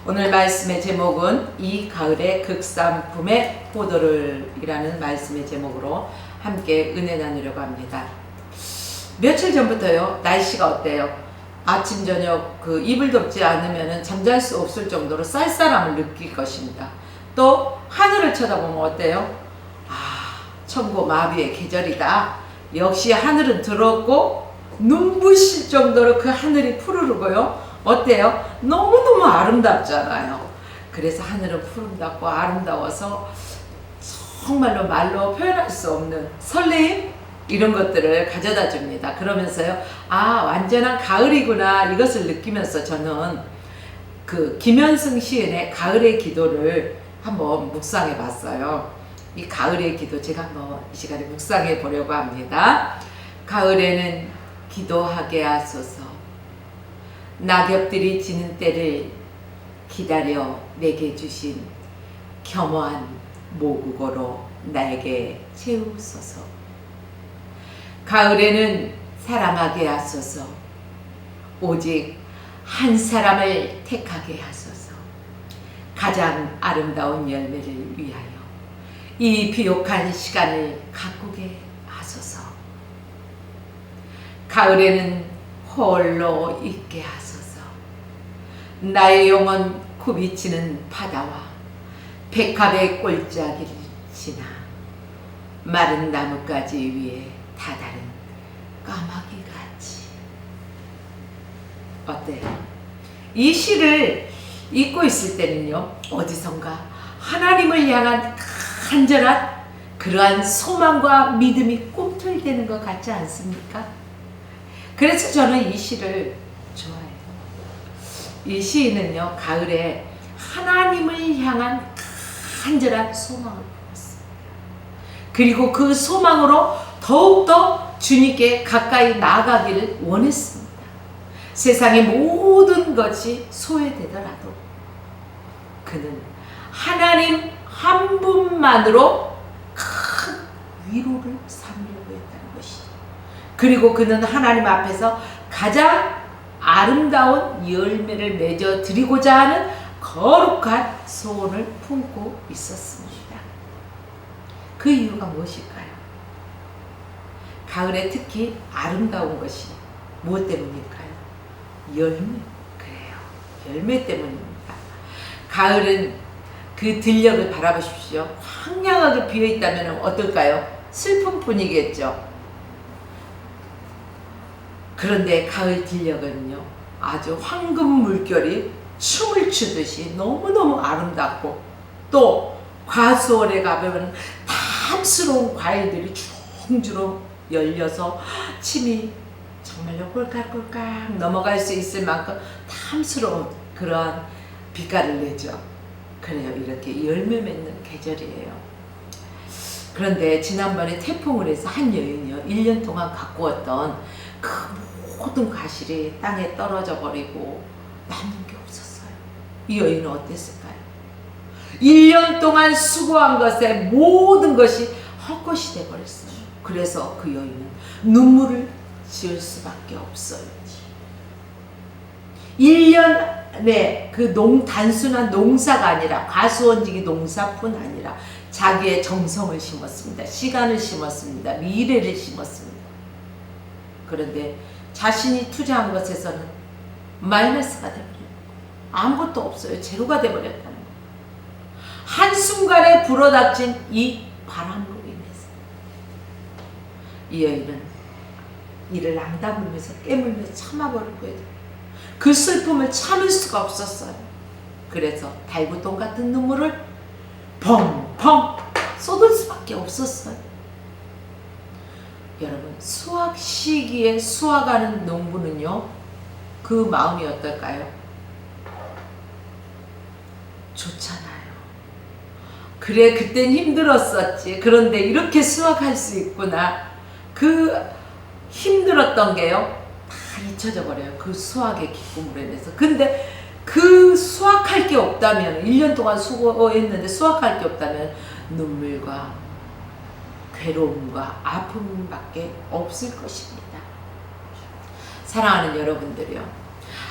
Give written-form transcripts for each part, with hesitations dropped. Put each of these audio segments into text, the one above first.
오늘 말씀의 제목은 이 가을의 극산품의 포도를 이라는 말씀의 제목으로 함께 은혜 나누려고 합니다. 며칠 전부터요, 날씨가 어때요? 아침 저녁 이불 덮지 않으면 잠잘 수 없을 정도로 쌀쌀함을 느낄 것입니다. 또 하늘을 쳐다보면 어때요? 천고 마비의 계절이다. 역시 하늘은 더럽고 눈부실 정도로 그 하늘이 푸르르고요. 어때요? 너무너무 아름답잖아요. 그래서 하늘은 푸른답고 아름다워서 정말로 말로 표현할 수 없는 설레임? 이런 것들을 가져다 줍니다. 그러면서요, 완전한 가을이구나 이것을 느끼면서 저는 김현승 시인의 가을의 기도를 한번 묵상해 봤어요. 이 가을의 기도 제가 한번 이 시간에 묵상해 보려고 합니다. 가을에는 기도하게 하소서. 낙엽들이 지는 때를 기다려 내게 주신 겸허한 모국어로 나에게 채우소서. 가을에는 사랑하게 하소서. 오직 한 사람을 택하게 하소서. 가장 아름다운 열매를 위하여 이 비옥한 시간을 가꾸게 하소서. 가을에는 홀로 있게 하소서. 나의 영혼 굽이치는 바다와 백합의 꼴짝이를 지나 마른 나뭇가지 위에 다다른 까마귀 같이. 어때요? 이 시를 읽고 있을 때는요, 어디선가 하나님을 향한 간절한 그러한 소망과 믿음이 꿈틀대는 것 같지 않습니까? 그래서 저는 이 시를 좋아해요. 이 시인은요, 가을에 하나님을 향한 간절한 소망을 품었습니다. 그리고 그 소망으로 더욱더 주님께 가까이 나아가기를 원했습니다. 세상의 모든 것이 소외되더라도 그는 하나님 한 분만으로 큰 위로를 삼으려고 했다는 것이죠. 그리고 그는 하나님 앞에서 가장 아름다운 열매를 맺어 드리고자 하는 거룩한 소원을 품고 있었습니다. 그 이유가 무엇일까요? 가을에 특히 아름다운 것이 무엇 때문일까요? 열매. 그래요. 열매 때문입니다. 가을은 그 들녘을 바라보십시오. 황량하게 비어있다면 어떨까요? 슬픔뿐이겠죠. 그런데 가을 들녘은요, 아주 황금 물결이 춤을 추듯이 너무너무 아름답고, 또 과수원에 가면 탐스러운 과일들이 주렁주렁 열려서 침이 정말로 꼴깍꼴깍 넘어갈 수 있을 만큼 탐스러운 그러한 빛깔을 내죠. 그래요. 이렇게 열매 맺는 계절이에요. 그런데 지난번에 태풍을 해서 한 여인이요, 1년 동안 가꾸었던 그 모든 과실이 땅에 떨어져 버리고 남는 게 없었어요. 이 여인은 어땠을까요? 1년 동안 수고한 것에 모든 것이 헛것이 되어버렸어요. 그래서 그 여인은 눈물을 지을 수밖에 없어요. 1년에 단순한 농사가 아니라 과수원직이 농사뿐 아니라 자기의 정성을 심었습니다. 시간을 심었습니다. 미래를 심었습니다. 그런데 자신이 투자한 것에서는 마이너스가 되버려요. 아무것도 없어요. 제로가 되버렸다는 거예요. 한순간에 불어닥친 이 바람으로 인해서 이 여인은 이를 앙다물면서 깨물며 참아버리고 해도 그 슬픔을 참을 수가 없었어요. 그래서 달구똥 같은 눈물을 펑펑 쏟을 수밖에 없었어요. 여러분, 수확 시기에 수확하는 농부는요, 그 마음이 어떨까요? 좋잖아요. 그래, 그땐 힘들었었지. 그런데 이렇게 수확할 수 있구나. 그 힘들었던 게요, 다 잊혀져 버려요. 그 수확의 기쁨으로 인해서. 근데 그 수확할 게 없다면, 1년 동안 수고했는데 수확할 게 없다면 눈물과 괴로움과 아픔밖에 없을 것입니다. 사랑하는 여러분들이요,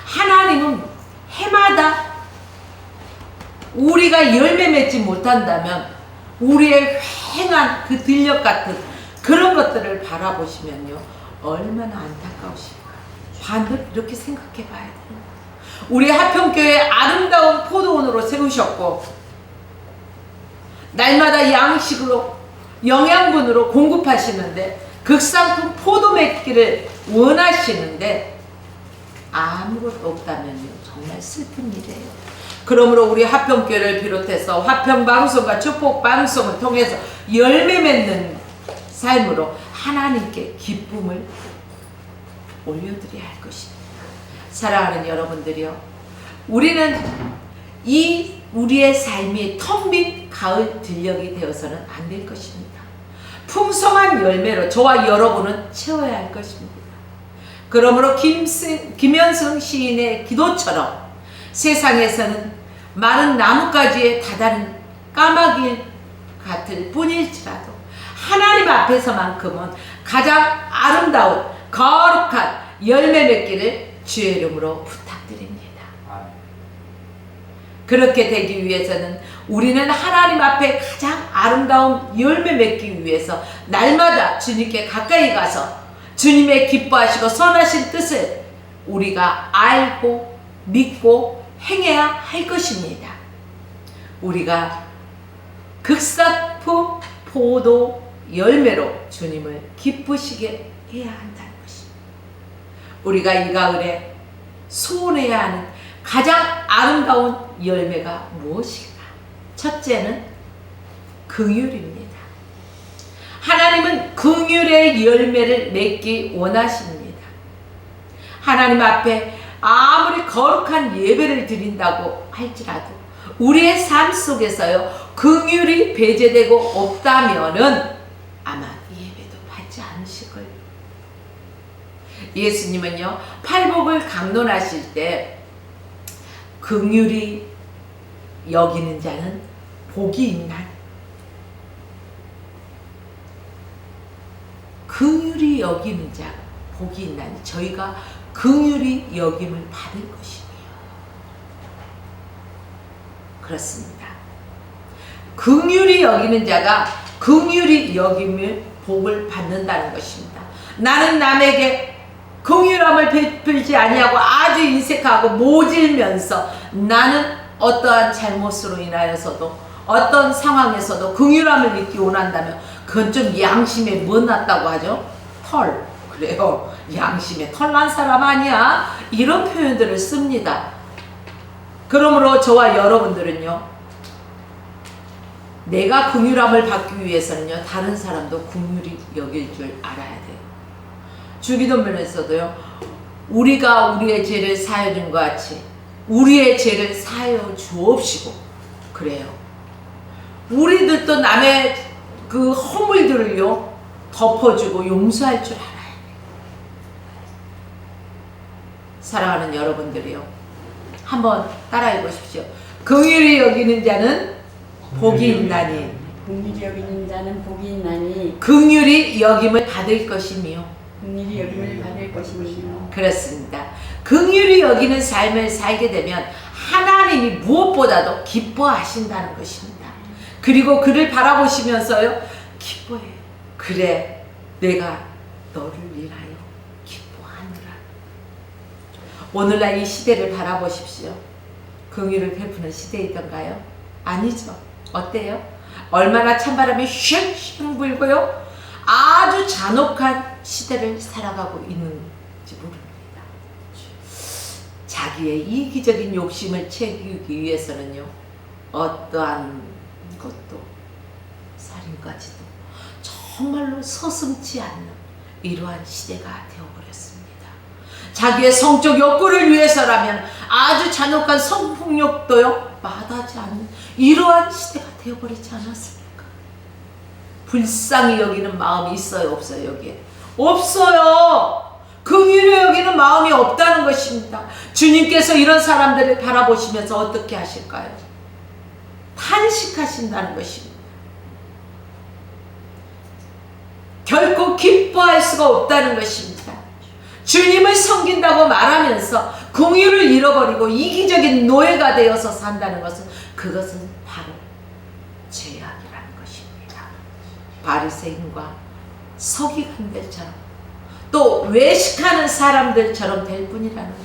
하나님은 해마다 우리가 열매 맺지 못한다면 우리의 휑한 그 들녘 같은 그런 것들을 바라보시면요, 얼마나 안타까우실까. 반대로 이렇게 생각해 봐야 돼요. 우리 하평교회 아름다운 포도원으로 세우셨고 날마다 양식으로 영양분으로 공급하시는데 극상품 포도 맺기를 원하시는데 아무것도 없다면요, 정말 슬픈 일이에요. 그러므로 우리 하평교회를 비롯해서 화평방송과 축복방송을 통해서 열매 맺는 삶으로 하나님께 기쁨을 올려드려야 할 것입니다. 사랑하는 여러분들이요, 우리는 이 우리의 삶이 텅 빈 가을 들녘이 되어서는 안 될 것입니다. 풍성한 열매로 저와 여러분은 채워야 할 것입니다. 그러므로 김현승 시인의 기도처럼 세상에서는 많은 나뭇가지에 다다른 까마귀 같을 뿐일지라도 하나님 앞에서만큼은 가장 아름다운 거룩한 열매 맺기를 주의 이름으로 부탁드립니다. 그렇게 되기 위해서는 우리는 하나님 앞에 가장 아름다운 열매 맺기 위해서 날마다 주님께 가까이 가서 주님의 기뻐하시고 선하신 뜻을 우리가 알고 믿고 행해야 할 것입니다. 우리가 극사품 포도 열매로 주님을 기쁘시게 해야 한다는 것입니다. 우리가 이 가을에 소원해야 하는 가장 아름다운 열매가 무엇인가? 첫째는 긍휼입니다. 하나님은 긍휼의 열매를 맺기 원하십니다. 하나님 앞에 아무리 거룩한 예배를 드린다고 할지라도 우리의 삶 속에서요, 긍휼이 배제되고 없다면은 아마 예배도 받지 않으실 거예요. 예수님은요, 팔복을 강론하실 때 긍휼히 여기는 자는 복이 있나니, 긍휼히 여기는 자 복이 있나니, 저희가 긍휼히 여김을 받을 것이며 그렇습니다. 긍휼히 여기는 자가 긍휼히 여김을 복을 받는다는 것입니다. 나는 남에게 긍휼함을 베풀지 아니하고 아주 인색하고 모질면서 나는 어떠한 잘못으로 인하여서도 어떤 상황에서도 긍휼함을 잊기 원한다면 그건 좀 양심에 못났다고 하죠. 털. 그래요. 양심에 털난 사람 아니야? 이런 표현들을 씁니다. 그러므로 저와 여러분들은요, 내가 긍휼함을 받기 위해서는요, 다른 사람도 긍휼히 여길 줄 알아야 돼요. 주기도문에서도요, 우리가 우리의 죄를 사하여 준 것 같이 우리의 죄를 사하여 주옵시고, 그래요. 우리들도 남의 그 허물들을요, 덮어주고 용서할 줄 알아야 돼요. 사랑하는 여러분들이요, 한번 따라해 보십시오. 긍휼히 여기는 자는 복이 있나니, 긍휼히 여기는 자는 복이 있나니, 긍휼히 여김을 받을 것이며, 긍휼히 여김을 받을 것이며. 그렇습니다. 긍휼히 여기는 삶을 살게 되면 하나님이 무엇보다도 기뻐하신다는 것입니다. 그리고 그를 바라보시면서요, 기뻐해요. 그래, 내가 너를 위하여 기뻐하노라. 오늘날 이 시대를 바라보십시오. 긍휼을 베푸는 시대이던가요? 아니죠. 어때요? 얼마나 찬바람이 쉥쉥 불고요, 아주 잔혹한 시대를 살아가고 있는지 모릅니다. 자기의 이기적인 욕심을 채우기 위해서는요, 어떠한 것도, 살인까지도 정말로 서슴지 않는 이러한 시대가 되어버렸습니다. 자기의 성적 욕구를 위해서라면 아주 잔혹한 성폭력도요, 마다하지 않는 이러한 시대가 되어버리지 않았습니까? 불쌍히 여기는 마음이 있어요, 없어요? 여기에 없어요. 긍휼히 여기는 마음이 없다는 것입니다. 주님께서 이런 사람들을 바라보시면서 어떻게 하실까요? 탄식하신다는 것입니다. 결코 기뻐할 수가 없다는 것입니다. 주님을 섬긴다고 말하면서 긍휼을 잃어버리고 이기적인 노예가 되어서 산다는 것은 그것은 바로 죄악이라는 것입니다. 바리새인과 서기관들처럼 또 외식하는 사람들처럼 될 뿐이라는 것.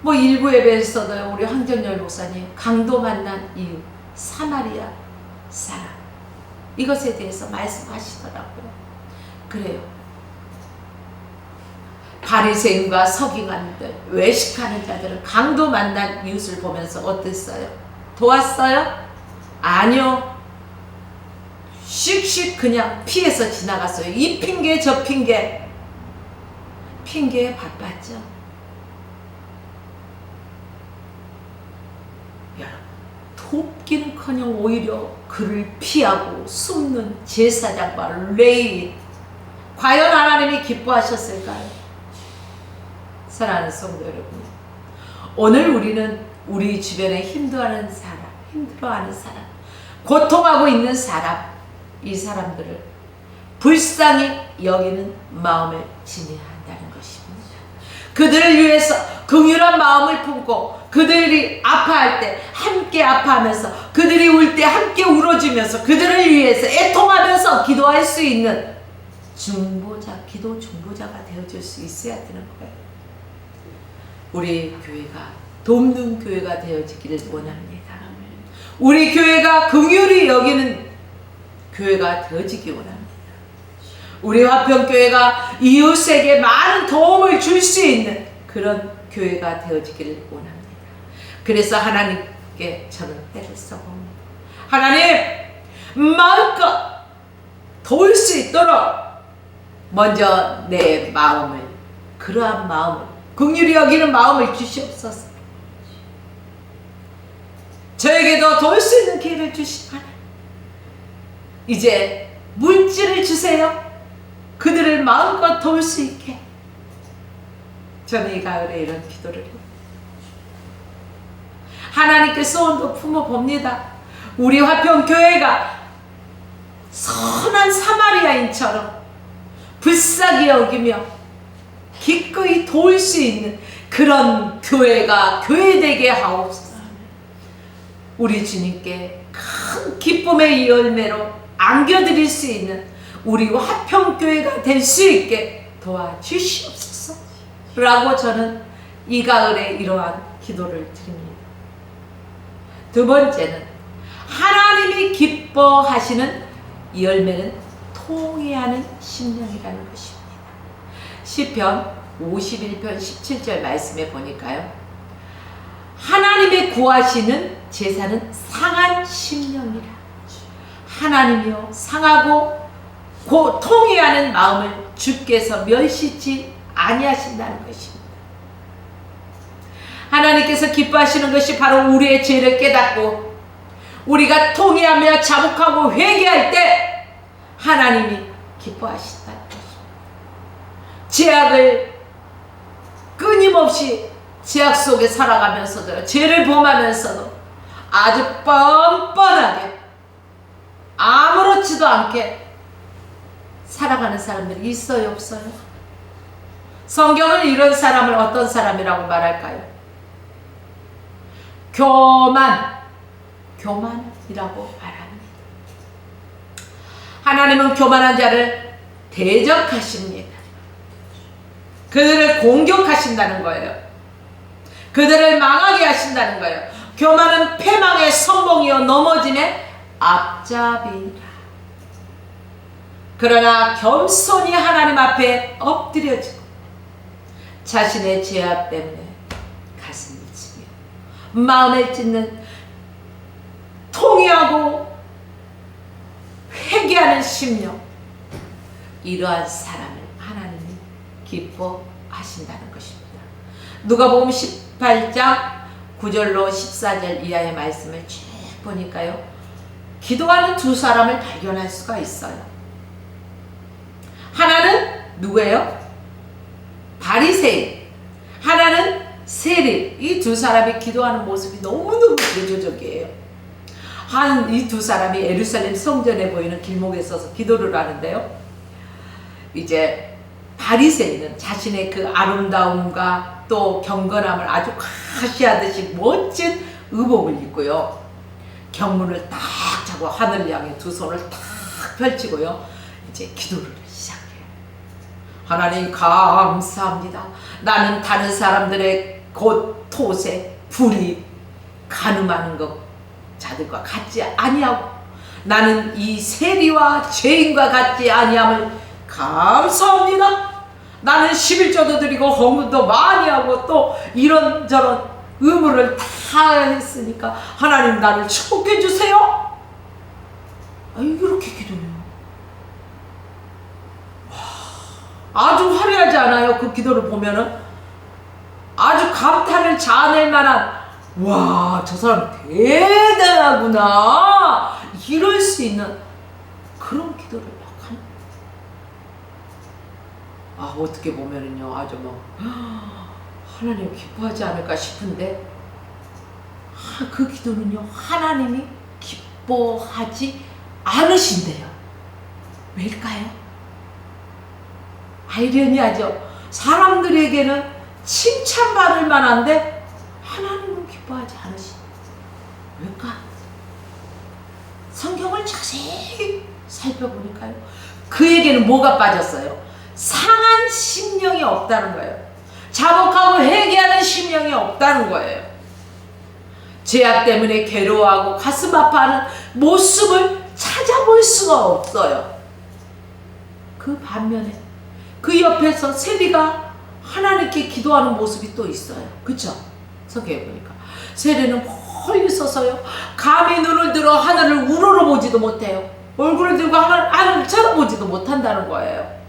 뭐 일부 예배에서도 우리 황정열 목사님 강도 만난 이유 사마리아 사람 이것에 대해서 말씀하시더라고요. 그래요. 바리새인과 서기관들 외식하는 자들은 강도 만난 이웃을 보면서 어땠어요? 도왔어요? 아니요. 씩씩 그냥 피해서 지나갔어요. 이 핑계 저 핑계. 핑계에 바빴죠. 여러분, 돕기는커녕 오히려 그를 피하고 숨는 제사장과 레위, 과연 하나님이 기뻐하셨을까요? 사랑하는 성도 여러분, 오늘 우리는 우리 주변에 힘들어하는 사람, 고통하고 있는 사람, 이 사람들을 불쌍히 여기는 마음을 지녀야 한다는 것입니다. 그들을 위해서 긍휼한 마음을 품고 그들이 아파할 때 함께 아파하면서 그들이 울 때 함께 울어주면서 그들을 위해서 애통하면서 기도할 수 있는 기도 중보자가 되어줄 수 있어야 되는 거예요. 우리 교회가 돕는 교회가 되어지기를 원합니다. 우리 교회가 긍휼히 여기는 교회가 되어지기 원합니다. 우리 화평교회가 이웃에게 많은 도움을 줄 수 있는 그런 교회가 되어지기를 원합니다. 그래서 하나님께 저는 때를 써봅니다. 하나님, 마음껏 도울 수 있도록 먼저 내 마음을, 그러한 마음을, 긍휼히 여기는 마음을 주시옵소서. 저에게도 도울 수 있는 기회를 주시고 이제 물질을 주세요. 그들을 마음껏 도울 수 있게. 저는 이 가을에 이런 기도를 해요. 하나님께 소원도 품어봅니다. 우리 화평교회가 선한 사마리아인처럼 불쌍히 여기며 기꺼이 도울 수 있는 그런 교회가 교회되게 하옵소서. 우리 주님께 큰 기쁨의 열매로 안겨드릴 수 있는 우리 화평교회가 될 수 있게 도와주시옵소서 라고 저는 이 가을에 이러한 기도를 드립니다. 두 번째는 하나님이 기뻐하시는 열매는 통회하는 심령이라는 것입니다. 시편 51편 17절 말씀에 보니까요, 하나님이 구하시는 제사는 상한 심령이라. 하나님이요 상하고 통회하는 마음을 주께서 멸시치 아니하신다는 것입니다. 하나님께서 기뻐하시는 것이 바로 우리의 죄를 깨닫고 우리가 통회하며 자복하고 회개할 때 하나님이 기뻐하신다는 것입니다. 죄악을 끊임없이 죄악 속에 살아가면서도 죄를 범하면서도 아주 뻔뻔하게 아무렇지도 않게 살아가는 사람들이 있어요, 없어요? 성경은 이런 사람을 어떤 사람이라고 말할까요? 교만이라고 말합니다. 하나님은 교만한 자를 대적하십니다. 그들을 공격하신다는 거예요. 그들을 망하게 하신다는 거예요. 교만은 패망의 선봉이요 넘어짐의 앞잡이라. 그러나 겸손히 하나님 앞에 엎드려지고 자신의 죄악 때문에 가슴을 치며 마음을 찢는 통회하고 회개하는 심령, 이러한 사람을 하나님이 기뻐하신다는 것입니다. 누가복음 18장 9절로 14절 이하의 말씀을 쭉 보니까요, 기도하는 두 사람을 발견할 수가 있어요. 하나는 누구예요? 바리새인, 하나는 세리. 이 두 사람이 기도하는 모습이 너무너무 대조적이에요. 이 두 사람이 예루살렘 성전에 보이는 길목에 서서 기도를 하는데요, 이제 바리새인은 자신의 그 아름다움과 또 경건함을 아주 과시하듯이 멋진 의복을 입고요. 경문을 딱 잡고 하늘 향해 두 손을 딱 펼치고요. 이제 기도를 시작해요. 하나님 감사합니다. 나는 다른 사람들의 곧 톳에 불이 가늠하는 것 자들과 같지 아니하고 나는 이 세리와 죄인과 같지 아니함을 감사합니다. 나는 11조도 드리고 헌금도 많이 하고 또 이런저런 의무를 다 했으니까 하나님 나를 축복해 주세요. 이렇게 기도해요. 아주 화려하지 않아요? 그 기도를 보면은 아주 감탄을 자아낼 만한, 와, 저 사람 대단하구나 이럴 수 있는 그런 기도를 막 하는. 어떻게 보면은요 아주 뭐 하나님 기뻐하지 않을까 싶은데 그 기도는요 하나님이 기뻐하지 않으신대요. 왜일까요? 아이러니하죠. 사람들에게는 칭찬받을 만한데 하나님은 기뻐하지 않으신. 왜일까? 성경을 자세히 살펴보니까요 그에게는 뭐가 빠졌어요? 상한 심령이 없다는 거예요. 자복하고 회개하는 심령이 없다는 거예요. 죄악 때문에 괴로워하고 가슴 아파하는 모습을 찾아볼 수가 없어요. 그 반면에 그 옆에서 세리가 하나님께 기도하는 모습이 또 있어요. 그쵸? 성경에 보니까 세리는 멀리 서서요 감히 눈을 들어 하늘을 우러러보지도 못해요. 얼굴을 들고 하늘을 쳐다보지도 못한다는 거예요.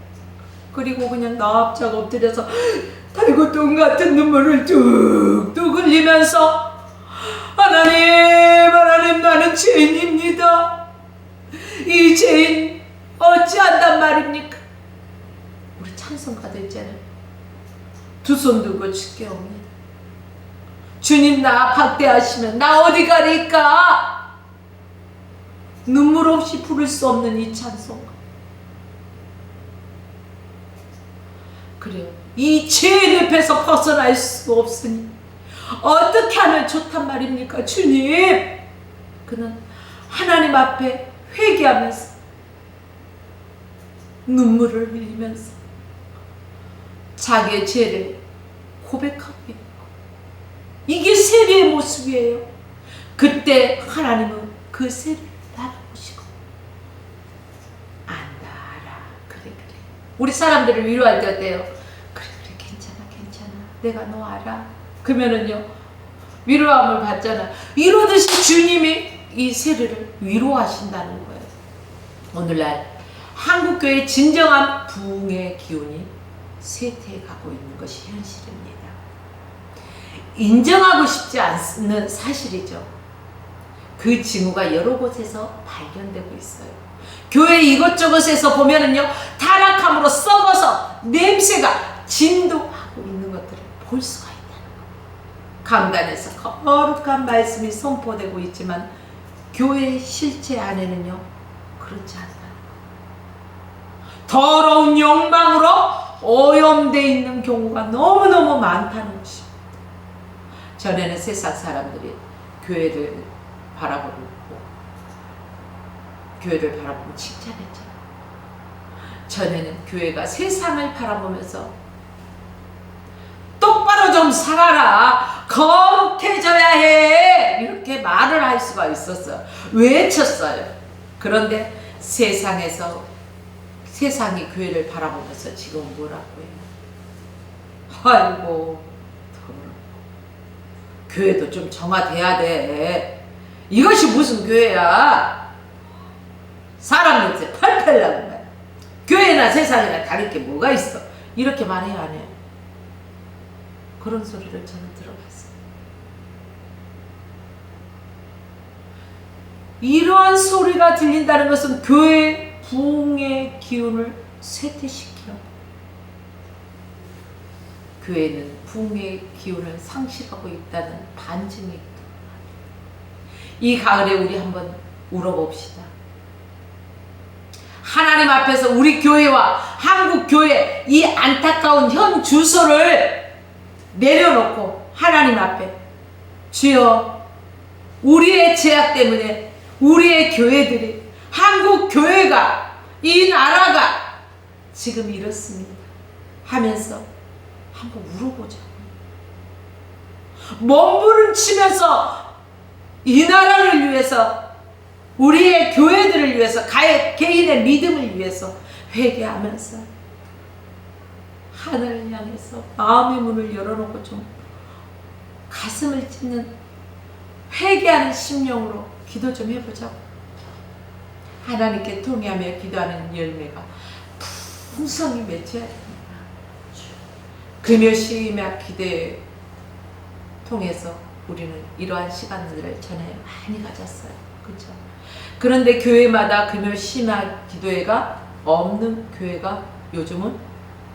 그리고 그냥 납작 엎드려서 달고똥 같은 눈물을 뚝뚝 흘리면서 하나님 나는 죄인입니다. 이 죄인 어찌한단 말입니까? 우리 찬송가들 있잖아요. 두 손 들고 주께 옵니다. 주님 나 박대하시면 나 어디 가리까? 눈물 없이 부를 수 없는 이 찬송가. 그래요. 이 죄의 늪에서 벗어날 수 없으니 어떻게 하면 좋단 말입니까? 주님. 그는 하나님 앞에 회개하면서 눈물을 흘리면서 자기의 죄를 고백하고 있고, 이게 세리의 모습이에요. 그때 하나님은 그 세리를 바라보시고 안다라. 그래 우리 사람들을 위로할 때 어때요? 그래 괜찮아 내가 너 알아. 그러면은요 위로함을 받잖아. 이러듯이 주님이 이 세리를 위로하신다는 거예요. 오늘날 한국교회의 진정한 부흥의 기운이 쇠퇴해가고 있는 것이 현실입니다. 인정하고 싶지 않는 사실이죠. 그 징후가 여러 곳에서 발견되고 있어요. 교회 이것저것에서 보면은요 타락함으로 썩어서 냄새가 진동하고 있는 것들을 볼 수가 있다는 거예요. 강단에서 거룩한 말씀이 선포되고 있지만 교회의 실체 안에는요 그렇지 않다는 거예요. 더러운 욕망으로 오염되어 있는 경우가 너무너무 많다는 것입니다. 전에는 세상 사람들이 교회를 바라보고 칭찬했잖아요. 전에는 교회가 세상을 바라보면서 똑바로 좀 살아라, 거룩해져야 해, 이렇게 말을 할 수가 있었어요. 외쳤어요. 그런데 세상이 교회를 바라보면서 지금 뭐라고 해요? 아이고 교회도 좀 정화돼야 돼. 이것이 무슨 교회야? 사람 냄새 팔팔 나는 거야. 교회나 세상이나 다를 게 뭐가 있어? 이렇게 말해야 안 해요? 그런 소리를 저는 들어봤어요. 이러한 소리가 들린다는 것은 교회 부흥의 기운을 쇠퇴시키는, 교회는 부흥의 기운을 상실하고 있다는 반증이 있다. 이 가을에 우리 한번 울어봅시다. 하나님 앞에서 우리 교회와 한국 교회 이 안타까운 현 주소를 내려놓고 하나님 앞에 주여, 우리의 죄악 때문에 우리의 교회들이, 한국 교회가, 이 나라가 지금 이렇습니다 하면서 한번 물어보자. 몸부림치면서 이 나라를 위해서, 우리의 교회들을 위해서, 개인의 믿음을 위해서 회개하면서 하늘을 향해서 마음의 문을 열어놓고 좀 가슴을 찢는 회개하는 심령으로 기도 좀 해보자고. 하나님께 통회하며 기도하는 열매가 풍성히 맺혀야 됩니다. 금요시막 기도에 통해서 우리는 이러한 시간들을 전에 많이 가졌어요. 그렇죠? 그런데 교회마다 금요시막 기도회가 없는 교회가 요즘은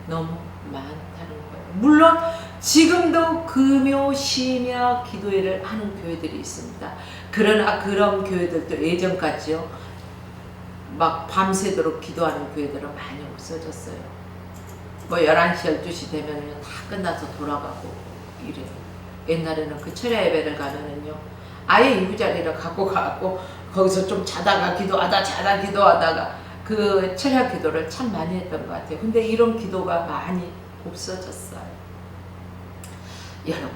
너무 많다는 거예요. 물론 지금도 금요시막 기도회를 하는 교회들이 있습니다. 그러나 그런 교회들도 예전같이요 막 밤새도록 기도하는 교회들은 많이 없어졌어요. 뭐 11시 12시 되면 다 끝나서 돌아가고 이래요. 옛날에는 그 철야 예배를 가면은요 아예 이부자리를 갖고 가고 거기서 좀 자다가 기도하다가 그 철야 기도를 참 많이 했던 것 같아요. 근데 이런 기도가 많이 없어졌어요. 여러분,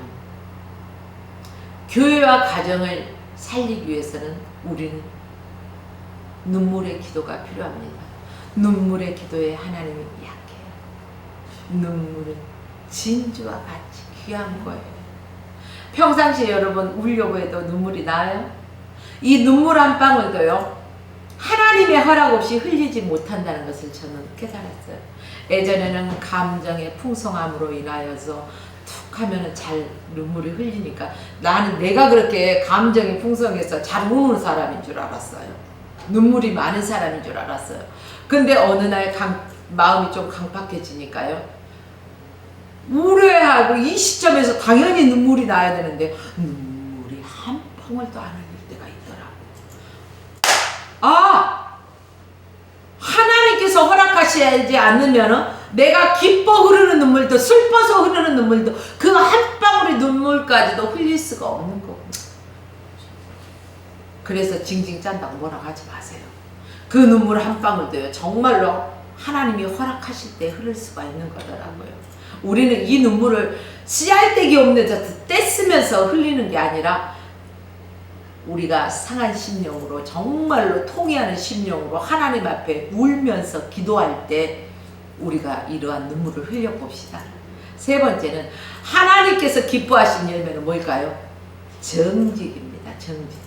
교회와 가정을 살리기 위해서는 우리는 눈물의 기도가 필요합니다. 눈물의 기도에 하나님이 약해요. 눈물은 진주와 같이 귀한 거예요. 평상시에 여러분 울려고 해도 눈물이 나요? 이 눈물 한 방울도요 하나님의 허락 없이 흘리지 못한다는 것을 저는 깨달았어요. 예전에는 감정의 풍성함으로 인하여서 툭 하면은 잘 눈물이 흘리니까 나는 내가 그렇게 감정이 풍성해서 잘 우는 사람인 줄 알았어요. 눈물이 많은 사람인 줄 알았어요. 근데 어느 날 마음이 좀 강팍해지니까요 우려하고 이 시점에서 당연히 눈물이 나야 되는데 눈물이 한 방울도 안 흘릴 때가 있더라고. 하나님께서 허락하시지 않으면 내가 기뻐 흐르는 눈물도 슬퍼서 흐르는 눈물도 그 한 방울의 눈물까지도 흘릴 수가 없는 거고. 그래서 징징 짠다고 뭐라고 하지 마세요. 그 눈물 한 방울도요 정말로 하나님이 허락하실 때 흐를 수가 있는 거더라고요. 우리는 이 눈물을 씨알데기 없는 저 떼쓰면서 흘리는 게 아니라 우리가 상한 심령으로 정말로 통회하는 심령으로 하나님 앞에 울면서 기도할 때 우리가 이러한 눈물을 흘려봅시다. 세 번째는 하나님께서 기뻐하신 열매는 뭘까요? 정직입니다. 정직.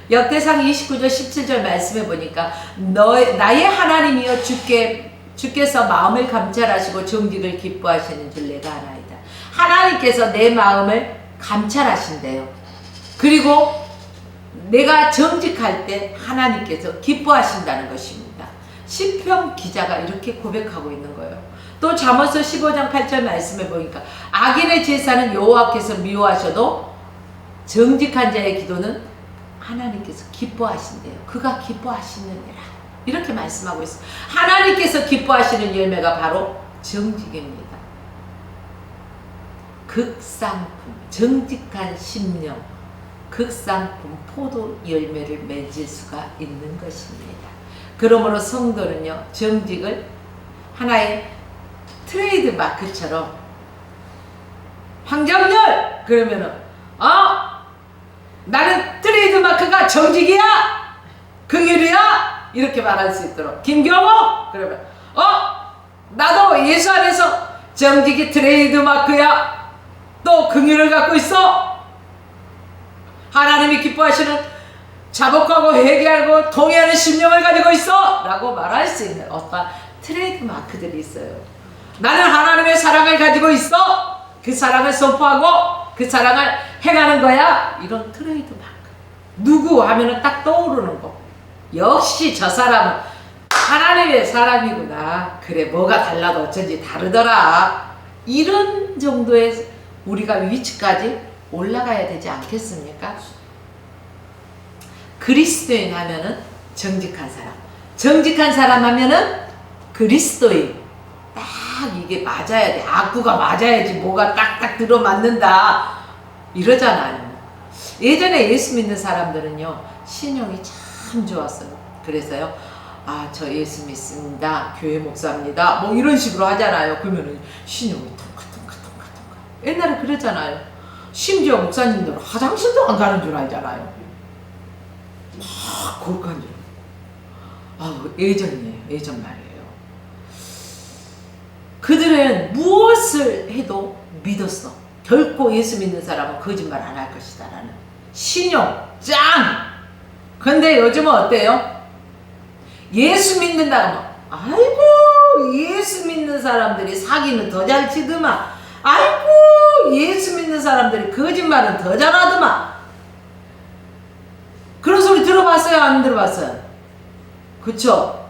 역대상 29절 17절 말씀해 보니까 나의 하나님이여 주께서 마음을 감찰하시고 정직을 기뻐하시는 줄 내가 아나이다. 하나님께서 내 마음을 감찰하신대요. 그리고 내가 정직할 때 하나님께서 기뻐하신다는 것입니다. 시편 기자가 이렇게 고백하고 있는 거예요. 또 잠언서 15장 8절 말씀해 보니까 악인의 제사는 여호와께서 미워하셔도 정직한 자의 기도는 하나님께서 기뻐하신대요. 그가 기뻐하시느니라. 이렇게 말씀하고 있어요. 하나님께서 기뻐하시는 열매가 바로 정직입니다. 극상품, 정직한 심령, 극상품 포도 열매를 맺을 수가 있는 것입니다. 그러므로 성도는요 정직을 하나의 트레이드 마크처럼 황정열 그러면은 나는 트레이드 마크가 정직이야, 긍휼이야 이렇게 말할 수 있도록. 김경호 그러면 나도 예수 안에서 정직이 트레이드 마크야, 또 긍휼을 갖고 있어, 하나님이 기뻐하시는 자복하고 회개하고 통회하는 심령을 가지고 있어 라고 말할 수 있는 어떤 트레이드 마크들이 있어요. 나는 하나님의 사랑을 가지고 있어, 그 사랑을 선포하고 그 사랑을 행하는 거야. 이런 트레이드 마크. 누구 하면은 딱 떠오르는 거. 역시 저 사람은 하나님의 사람이구나. 그래 뭐가 달라도 어쩐지 다르더라. 이런 정도의 우리가 위치까지 올라가야 되지 않겠습니까? 그리스도인 하면은 정직한 사람, 정직한 사람 하면은 그리스도인. 딱 이게 맞아야 돼. 악구가 맞아야지 뭐가 딱딱 들어맞는다. 이러잖아요. 예전에 예수 믿는 사람들은요, 신용이 참 좋았어요. 그래서요, 아, 저 예수 믿습니다. 교회 목사입니다. 뭐 이런 식으로 하잖아요. 그러면은 신용이 통카통카통카통카. 옛날에 그랬잖아요. 심지어 목사님들은 화장실도 안 가는 줄 알잖아요. 막 거룩한 줄. 아, 예전이에요. 예전 말이에요. 그들은 무엇을 해도 믿었어. 결코 예수 믿는 사람은 거짓말 안 할 것이다 라는 신용 짱! 근데 요즘은 어때요? 예수 믿는다고 하면 아이고 예수 믿는 사람들이 사기는 더 잘 치더만, 아이고 예수 믿는 사람들이 거짓말은 더 잘하더만. 그런 소리 들어봤어요? 안 들어봤어요? 그쵸?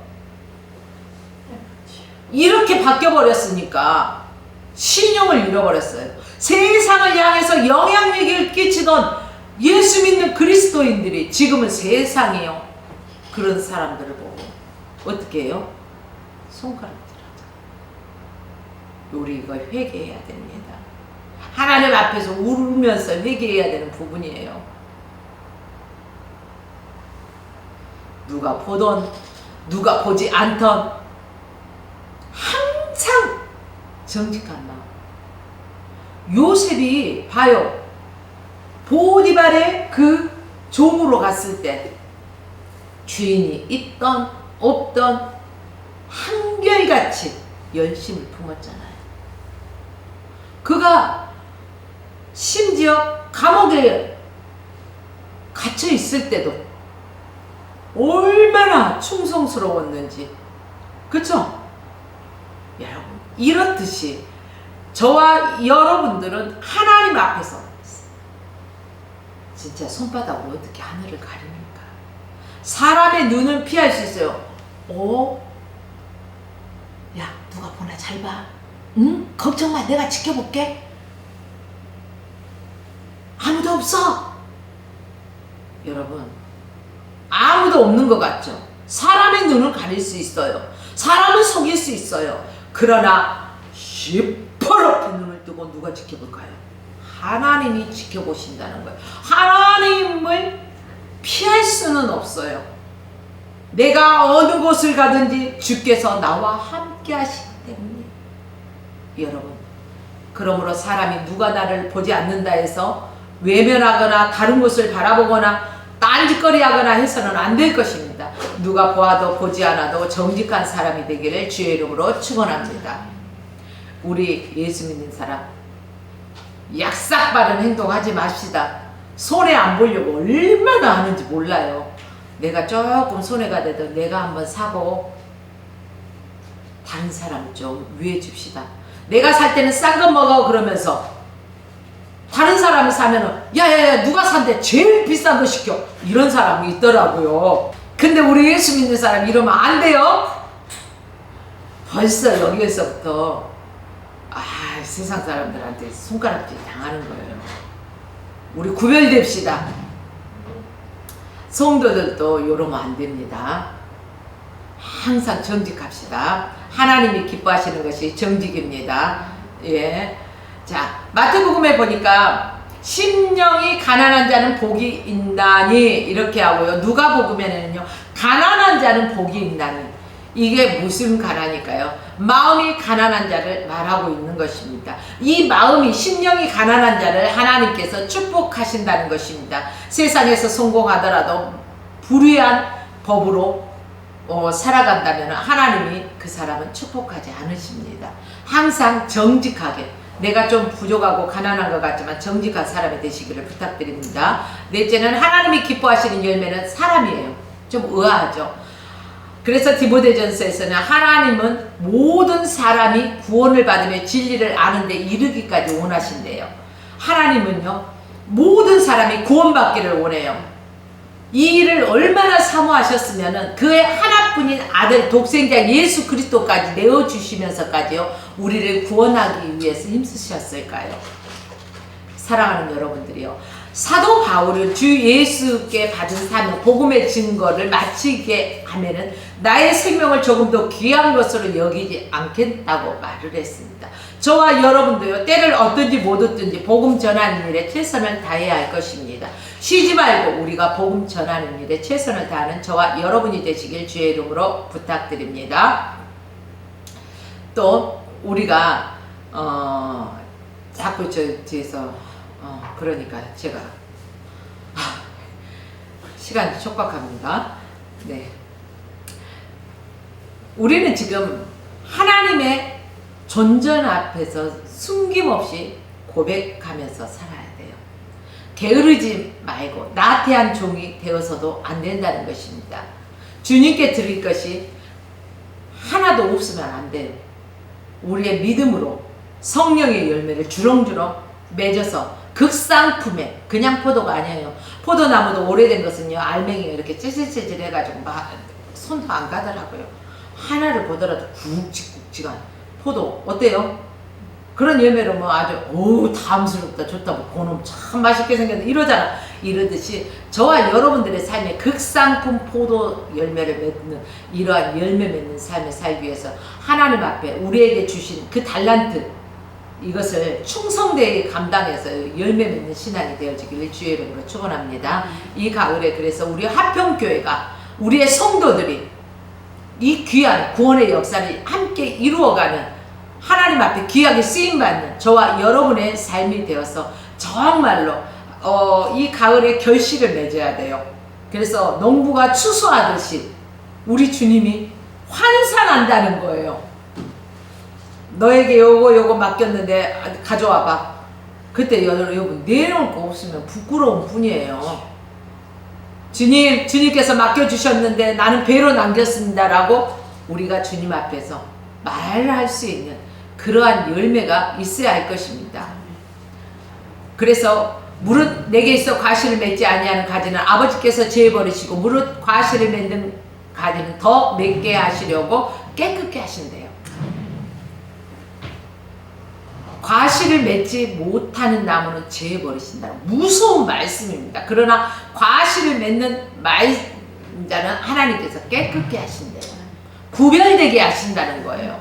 이렇게 바뀌어버렸으니까 신용을 잃어버렸어요. 세상을 향해서 영향력을 끼치던 예수 믿는 그리스도인들이 지금은 세상이요, 그런 사람들을 보고 어떻게 해요? 손가락질하죠. 우리 이거 회개해야 됩니다. 하나님 앞에서 울면서 회개해야 되는 부분이에요. 누가 보던 누가 보지 않던 항상 정직한 마음. 요셉이 봐요. 보디발의 그 종으로 갔을 때 주인이 있던 없던 한결같이 열심을 품었잖아요. 그가 심지어 감옥에 갇혀 있을 때도 얼마나 충성스러웠는지. 그쵸? 여러분, 이렇듯이 저와 여러분들은 하나님 앞에서 진짜 손바닥으로 어떻게 하늘을 가립니까? 사람의 눈은 피할 수 있어요. 야, 누가 보나 잘 봐. 응? 걱정 마, 내가 지켜볼게. 아무도 없어. 여러분, 아무도 없는 것 같죠? 사람의 눈을 가릴 수 있어요. 사람을 속일 수 있어요. 그러나 시퍼렇게 눈을 뜨고 누가 지켜볼까요? 하나님이 지켜보신다는 거예요. 하나님을 피할 수는 없어요. 내가 어느 곳을 가든지 주께서 나와 함께 하시기 때문에. 여러분, 그러므로 사람이 누가 나를 보지 않는다 해서 외면하거나 다른 곳을 바라보거나 딴짓거리하거나 해서는 안 될 것입니다. 누가 보아도 보지 않아도 정직한 사람이 되기를 주의 이름으로 축원합니다. 우리 예수 믿는 사람, 약삭 빠른 행동하지 맙시다. 손해 안 보려고 얼마나 하는지 몰라요. 내가 조금 손해가 되도 내가 한번 사고 다른 사람 좀 위해 줍시다. 내가 살 때는 싼 거 먹어 그러면서 다른 사람이 사면은 야야야 누가 산대 제일 비싼 거 시켜, 이런 사람이 있더라고요. 근데 우리 예수 믿는 사람 이러면 안 돼요. 벌써 여기에서부터 세상 사람들한테 손가락질 당하는 거예요. 우리 구별됩시다. 성도들도 이러면 안 됩니다. 항상 정직합시다. 하나님이 기뻐하시는 것이 정직입니다. 예. 자, 마태복음에 보니까 심령이 가난한 자는 복이 있나니 이렇게 하고요. 누가복음에는요, 가난한 자는 복이 있나니. 이게 무슨 가난일까요? 마음이 가난한 자를 말하고 있는 것입니다. 이 마음이, 심령이 가난한 자를 하나님께서 축복하신다는 것입니다. 세상에서 성공하더라도 불의한 법으로 살아간다면 하나님이 그 사람은 축복하지 않으십니다. 항상 정직하게, 내가 좀 부족하고 가난한 것 같지만 정직한 사람이 되시기를 부탁드립니다. 넷째는 하나님이 기뻐하시는 열매는 사람이에요. 좀 의아하죠? 그래서 디모데전서에서는 하나님은 모든 사람이 구원을 받으며 진리를 아는 데 이르기까지 원하신대요. 하나님은요, 모든 사람이 구원받기를 원해요. 이 일을 얼마나 사모하셨으면 그의 하나뿐인 아들 독생자 예수 그리스도까지 내어주시면서까지요 우리를 구원하기 위해서 힘쓰셨을까요? 사랑하는 여러분들이요, 사도 바울은 주 예수께 받은 사명, 복음의 증거를 마치게 하면은 나의 생명을 조금 더 귀한 것으로 여기지 않겠다고 말을 했습니다. 저와 여러분도요, 때를 얻든지 못 얻든지 복음 전하는 일에 최선을 다해야 할 것입니다. 쉬지 말고 우리가 복음 전하는 일에 최선을 다하는 저와 여러분이 되시길 주의 이름으로 부탁드립니다. 또 우리가 자꾸 뒤에서 그러니까 제가 시간이 촉박합니다. 네, 우리는 지금 하나님의 존전 앞에서 숨김없이 고백하면서 살아야 돼요. 게으르지 말고 나태한 종이 되어서도 안 된다는 것입니다. 주님께 드릴 것이 하나도 없으면 안 돼요. 우리의 믿음으로 성령의 열매를 주렁주렁 맺어서 극상품에, 그냥 포도가 아니에요. 포도나무도 오래된 것은요, 알맹이가 이렇게 찌질찌질 해가지고 막 손도 안 가더라고요. 하나를 보더라도 굵직굵직한 포도 어때요? 그런 열매로 뭐 아주 탐스럽다, 좋다, 뭐 그놈 참 맛있게 생겼네 이러잖아. 이러듯이 저와 여러분들의 삶에 극상품 포도 열매를 맺는, 이러한 열매 맺는 삶을 살기 위해서 하나님 앞에 우리에게 주신 그 달란트, 이것을 충성되게 감당해서 열매 맺는 신앙이 되어지기를 주의 이름으로 축원합니다. 이 가을에 그래서 우리 화평교회가, 우리의 성도들이 이 귀한 구원의 역사를 함께 이루어가는, 하나님 앞에 귀하게 쓰임받는 저와 여러분의 삶이 되어서 정말로 이 가을에 결실을 맺어야 돼요. 그래서 농부가 추수하듯이 우리 주님이 환산한다는 거예요. 너에게 요거 맡겼는데 가져와봐. 그때 여러분 내놓을 거 없으면 부끄러운 뿐이에요. 주님께서 맡겨주셨는데 나는 배로 남겼습니다라고 우리가 주님 앞에서 말할 수 있는 그러한 열매가 있어야 할 것입니다. 그래서 무릇 내게 있어 과실을 맺지 아니하는 가지는 아버지께서 제어버리시고 무릇 과실을 맺는 가지는 더 맺게 하시려고 깨끗게 하신대요. 과실을 맺지 못하는 나무는 제어버리신다는 무서운 말씀입니다. 그러나 과실을 맺는 자는 하나님께서 깨끗게 하신대요. 구별되게 하신다는 거예요.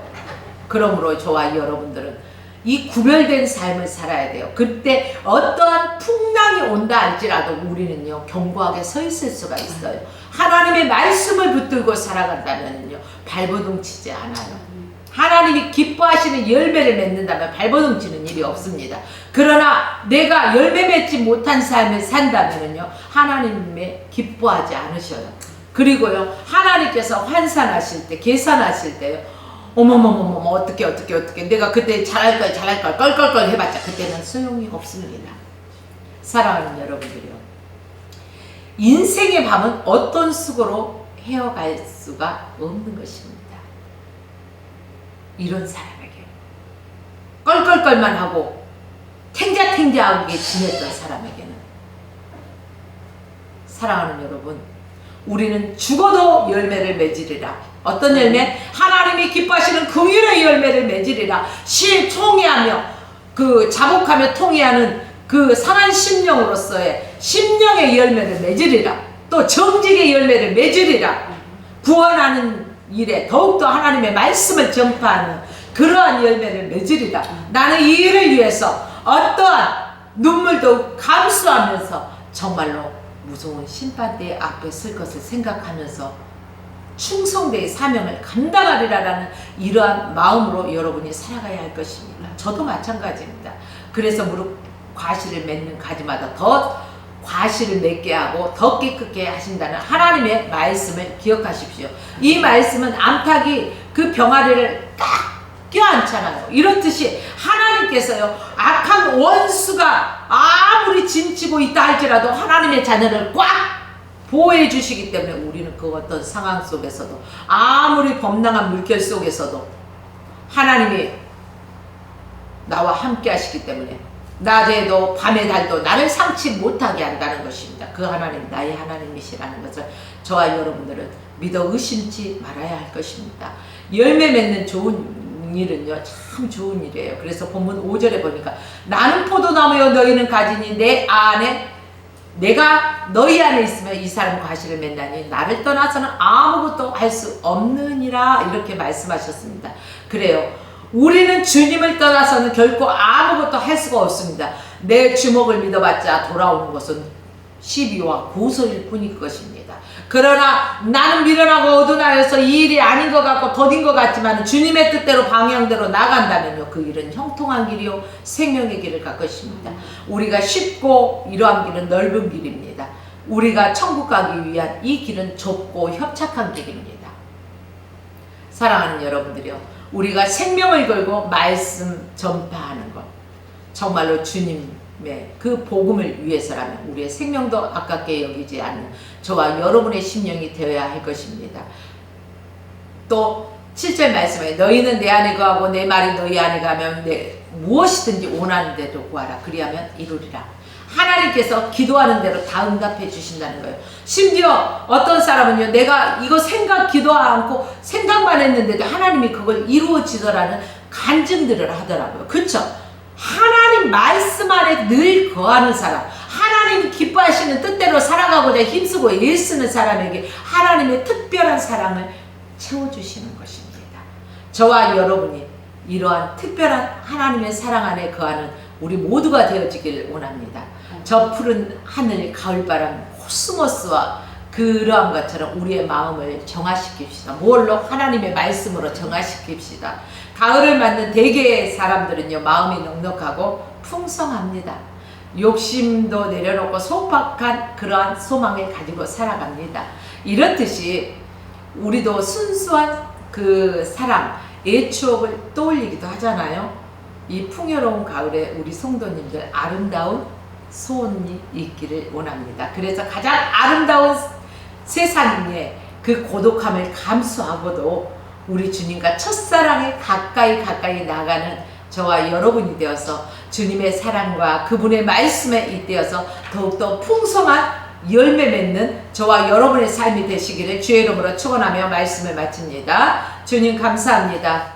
그러므로 저와 여러분들은 이 구별된 삶을 살아야 돼요. 그때 어떠한 풍랑이 온다 할지라도 우리는요, 견고하게 서 있을 수가 있어요. 하나님의 말씀을 붙들고 살아간다면요, 발버둥 치지 않아요. 하나님이 기뻐하시는 열매를 맺는다면 발버둥 치는 일이 없습니다. 그러나 내가 열매 맺지 못한 삶을 산다면요, 하나님의 기뻐하지 않으셔요. 그리고요, 하나님께서 환산하실 때, 계산하실 때요, 어머머머머 어떻게 내가 그때 잘할 걸 껄껄껄 해봤자 그때는 소용이 없습니다. 사랑하는 여러분들이요, 인생의 밤은 어떤 수고로 헤어갈 수가 없는 것입니다. 이런 사람에게 껄껄껄만 하고 탱자탱자하게 지냈던 사람에게는, 사랑하는 여러분, 우리는 죽어도 열매를 맺으리라. 어떤 열매? 하나님이 기뻐하시는 긍휼의 열매를 맺으리라. 통회하며 그 자복하며 통회하는 그 상한 심령으로서의 심령의 열매를 맺으리라. 또 정직의 열매를 맺으리라. 구원하는 일에 더욱더 하나님의 말씀을 전파하는 그러한 열매를 맺으리라. 나는 이 일을 위해서 어떠한 눈물도 감수하면서 정말로 무서운 심판대 앞에 쓸 것을 생각하면서 충성되의 사명을 감당하리라라는 이러한 마음으로 여러분이 살아가야 할 것입니다. 저도 마찬가지입니다. 그래서 무릇 과실을 맺는 가지마다 더 과실을 맺게 하고 더 깨끗게 하신다는 하나님의 말씀을 기억하십시오. 이 말씀은 암탉이 그 병아리를 딱 껴안잖아요. 이렇듯이 하나님께서요, 악한 원수가 아무리 진치고 있다 할지라도 하나님의 자녀를 꽉 보호해 주시기 때문에 우리는 그 어떤 상황 속에서도, 아무리 범랑한 물결 속에서도 하나님이 나와 함께 하시기 때문에 낮에도 밤의 달도 나를 상치 못하게 한다는 것입니다. 그 하나님 나의 하나님이시라는 것을 저와 여러분들은 믿어 의심치 말아야 할 것입니다. 열매 맺는 좋은 일은요, 참 좋은 일이에요. 그래서 본문 5절에 보니까 나는 포도나무여 너희는 가지니 내 안에 내가 너희 안에 있으면 이 사람 과실을 맺나니 나를 떠나서는 아무것도 할 수 없느니라 이렇게 말씀하셨습니다. 그래요. 우리는 주님을 떠나서는 결코 아무것도 할 수가 없습니다. 내 주먹을 믿어봤자 돌아오는 것은 시비와 고소일 뿐일 것입니다. 그러나 나는 미련하고 어두나여서 이 일이 아닌 것 같고 더딘 것 같지만 주님의 뜻대로 방향대로 나간다면요, 그 일은 형통한 길이요 생명의 길을 갈 것입니다. 우리가 쉽고 이러한 길은 넓은 길입니다. 우리가 천국 가기 위한 이 길은 좁고 협착한 길입니다. 사랑하는 여러분들이요, 우리가 생명을 걸고 말씀 전파하는 것, 정말로 주님의 그 복음을 위해서라면 우리의 생명도 아깝게 여기지 않는 저와 여러분의 심령이 되어야 할 것입니다. 또 7절 말씀에 너희는 내 안에 거하고 내 말이 너희 안에 가면 무엇이든지 원하는 대로 구하라 그리하면 이루리라. 하나님께서 기도하는 대로 다 응답해 주신다는 거예요. 심지어 어떤 사람은요, 내가 이거 기도 않고 생각만 했는데도 하나님이 그걸 이루어지더라는 간증들을 하더라고요. 그렇죠? 하나님 말씀 안에 늘 거하는 사람, 하나님 기뻐하시는 뜻대로 살아가고자 힘쓰고 애쓰는 사람에게 하나님의 특별한 사랑을 채워주시는 것입니다. 저와 여러분이 이러한 특별한 하나님의 사랑 안에 거하는 우리 모두가 되어지길 원합니다. 저 푸른 하늘, 가을바람, 코스모스와 그러한 것처럼 우리의 마음을 정화시킵시다. 뭘로? 하나님의 말씀으로 정화시킵시다. 가을을 맞는 대개의 사람들은요, 마음이 넉넉하고 풍성합니다. 욕심도 내려놓고 소박한 그러한 소망을 가지고 살아갑니다. 이렇듯이 우리도 순수한 그 사랑, 옛 추억을 떠올리기도 하잖아요. 이 풍요로운 가을에 우리 성도님들 아름다운 소원이 있기를 원합니다. 그래서 가장 아름다운 세상에 그 고독함을 감수하고도 우리 주님과 첫사랑에 가까이 나가는 저와 여러분이 되어서 주님의 사랑과 그분의 말씀에 잇대어서 더욱더 풍성한 열매 맺는 저와 여러분의 삶이 되시기를 주의 이름으로 축원하며 말씀을 마칩니다. 주님 감사합니다.